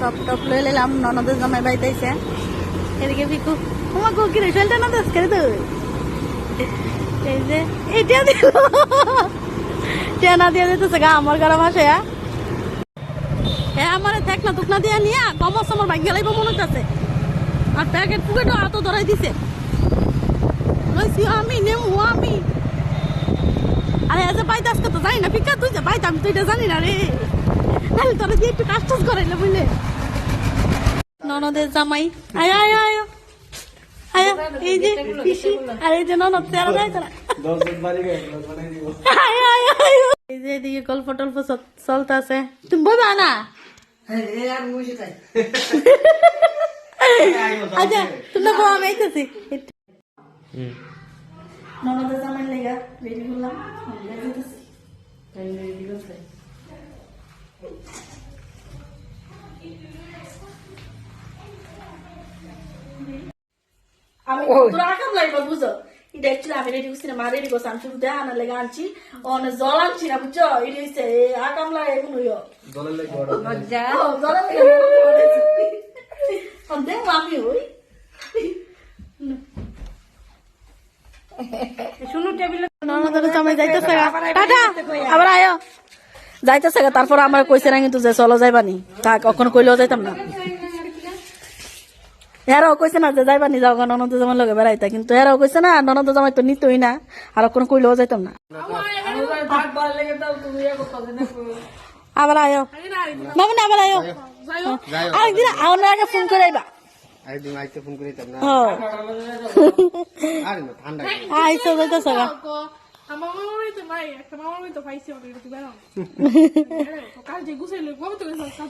সব টপ লয়ে নিলাম ননদের জামাই বাইতেছে এদিকে বিকু তোমার কি রেজাল্টটা না দশ করে তুই এই যে এটা দিল টেনা দিয়ে দিতেছে গা আমার গরম আসে হ্যাঁ আমার থাক না টুকনা দিয়ে নিয়ে কমস আমার ভাগ্য লাগবে মনে হচ্ছে আর প্যাকেট পুকেটও হাতও ধরাই দিছে লইছি আমি নেমু আমি আরে আজ বাইতে আজকে তো জানি না পিকা তুই যে বাইতে আমি তো এটা জানি না রে তাহলে তোরা দিয়ে একটু কাজ টাজ করাইলে বুঝলে ননদের জামাই আয় আয় আয় আয় এই যে পিসি আর এই যে ননদ তেরা যায় তোরা আয় আয় আয় এই যে এদিকে গল্প টল্প চলতেছে তুমি বলবা না আচ্ছা তুমি বউ আমি আইতেছি ননদের জামাই লেগা রেডি করলাম আমি তোরা আকাম লাগবে বুঝো এটা অ্যাকচুয়ালি আমি রেডি করছি না মা রেডি করছি আমি শুধু দেখানো লেগে আনছি অনেক জল আনছি না বুঝছো এটা হচ্ছে আকাম লাগে এখন হইও জলের লেগে দেখবো আমি ওই শুনো টেবিলে ননদের জামাই যাইতেছে টাটা আবার আয়ো যাইতেছে তারপর আমার কইছে না কিন্তু যে চলো যাইবানি তা কখনো কইলেও যাইতাম না এরাও কইছে না যে যাইবানি যাও ননদ জামাই লগে বেড়াইতা কিন্তু এরাও কইছে না ননদ জামাই তো নিতই না আর কোনো কইলেও যাইতাম না আবার আয়ো মামনি আবার আয়ো আরেকদিন আমার আগে ফোন করে আইবা আইসো যাইতেছে গা আমার মামাই তো ভাই একটা মামাই তো পাইছে কাল যে গুছাইলো কবে তো